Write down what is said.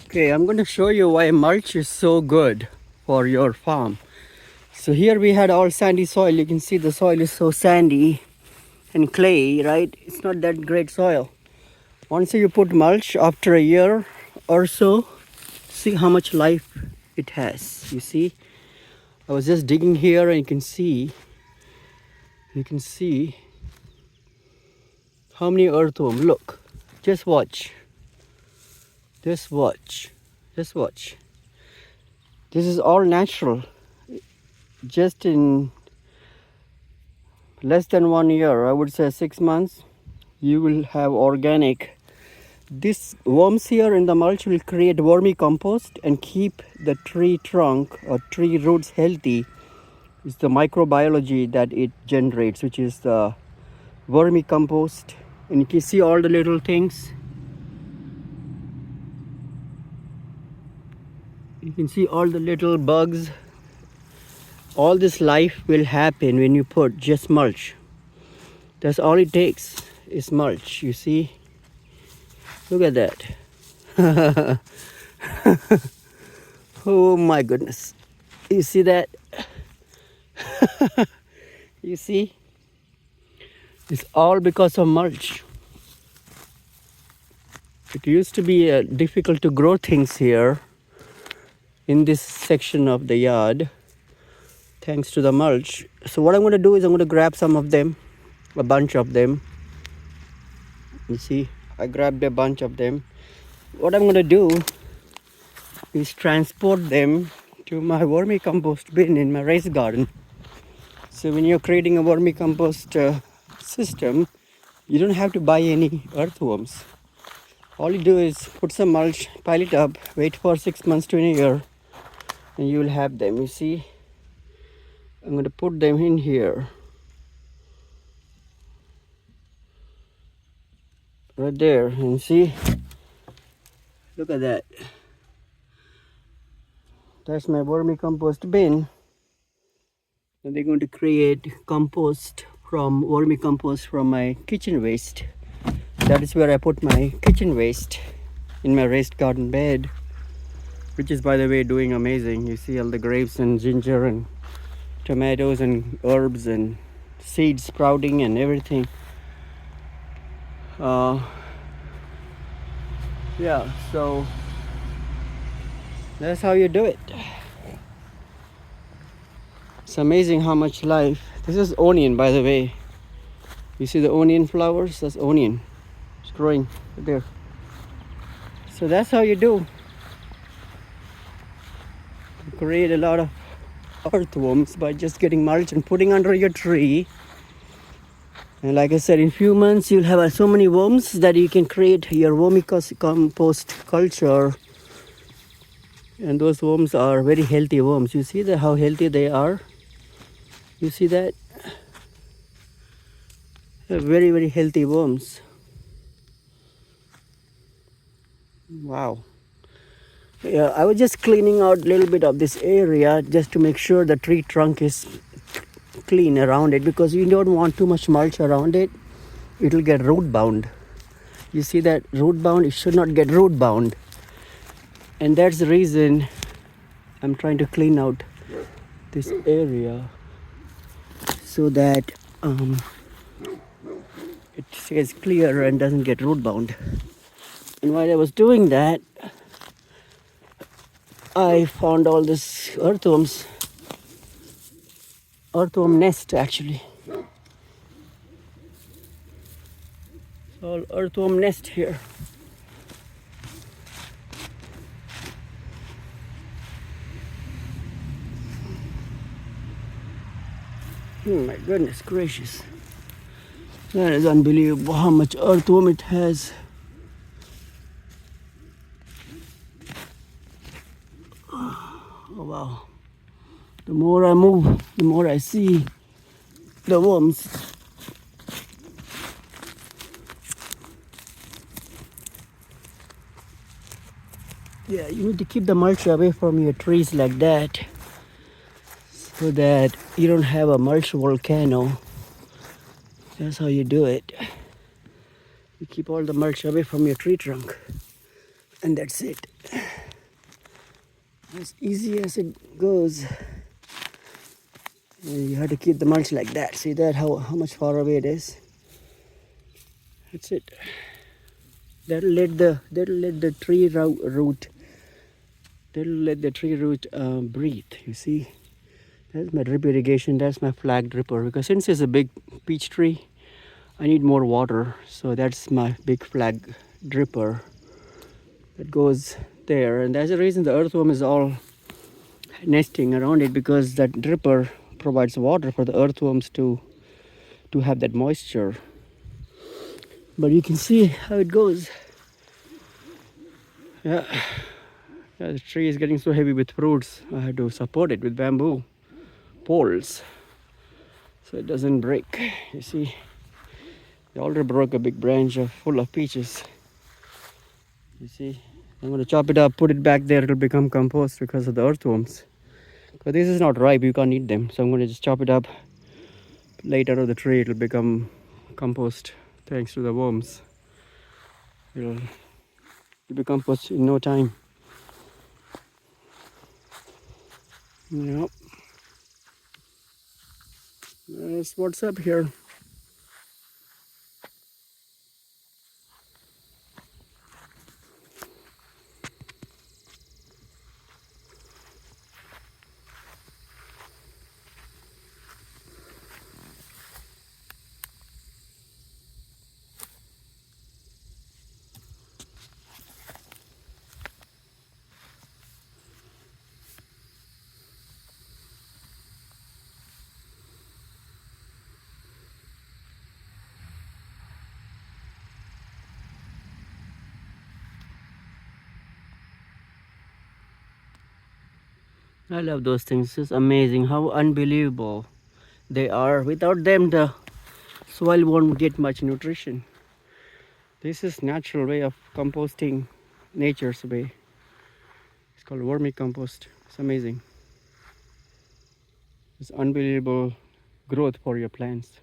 Okay, I'm going to show you why mulch is so good for your farm. So here we had all sandy soil. You can see the soil is so sandy and clay, right? It's not that great soil. Once you put mulch, after a year or so, see how much life it has. You see, I was just digging here and you can see how many earthworms. Look, just watch. Just watch. Just watch. This is all natural. Just in less than 1 year, I would say 6 months, you will have organic. These worms here in the mulch will create wormy compost and keep the tree trunk or tree roots healthy. It's the microbiology that it generates, which is the wormy compost. And you can see all the little things. You can see all the little bugs. All this life will happen when you put just mulch. That's all it takes is mulch, you see. Look at that. Oh my goodness. You see that? You see? It's all because of mulch. It used to be difficult to grow things here in this section of the yard, thanks to the mulch. So what I'm going to do is I'm going to grab some of them, a bunch of them. You see, I grabbed a bunch of them. What I'm going to do is transport them to my vermicompost bin in my raised garden. So when you're creating a vermicompost system, you don't have to buy any earthworms. All you do is put some mulch, pile it up, wait for 6 months to a year, and you will have them. You see, I'm going to put them in here. Right there, and see, look at that. That's my vermicompost bin. And they're going to create compost from vermicompost from my kitchen waste. That is where I put my kitchen waste, in my raised garden bed, which is, by the way, doing amazing. You see all the grapes and ginger and tomatoes and herbs and seeds sprouting and everything. Yeah, so that's how you do it. It's amazing how much life. This is onion, by the way. You see the onion flowers? That's onion. It's growing right there. So that's how you do. You create a lot of earthworms by just getting mulch and putting under your tree. And like I said, in few months you'll have so many worms that you can create your vermicompost culture. And those worms are very healthy worms. You see how healthy they are? You see that? They're very, very healthy worms. Wow. Yeah, I was just cleaning out a little bit of this area just to make sure the tree trunk is clean around it, because you don't want too much mulch around it. It will get root bound. You see that root bound? It should not get root bound. And that's the reason I'm trying to clean out this area so that it stays clear and doesn't get root bound. And while I was doing that, I found all this earthworm nest actually. It's all earthworm nest here. Oh my goodness gracious. That is unbelievable how much earthworm it has. Oh wow. The more I move, the more I see the worms. Yeah, you need to keep the mulch away from your trees like that, so that you don't have a mulch volcano. That's how you do it. You keep all the mulch away from your tree trunk, and that's it. as easy as it goes. And you have to keep the mulch like that. See that how much far away it is? That's it. That'll let the tree root. That'll let the tree root breathe. You see, that's my drip irrigation. That's my flag dripper. Because since it's a big peach tree, I need more water. So that's my big flag dripper that goes there. And that's the reason the earthworm is all nesting around it, because that dripper provides water for the earthworms to have that moisture. But you can see how it goes. Yeah. Yeah, the tree is getting so heavy with fruits. I had to support it with bamboo poles so it doesn't break. You see, they already broke a big branch full of peaches. You see, I'm going to chop it up, put it back there. It'll become compost because of the earthworms. But this is not ripe, you can't eat them. So I'm going to just chop it up, lay it out of the tree. It'll become compost thanks to the worms. It'll be compost in no time. Yep. That's what's up here. I love those things. It's amazing how unbelievable they are. Without them, the soil won't get much nutrition. This is natural way of composting, nature's way. It's called vermicompost. It's amazing. It's unbelievable growth for your plants.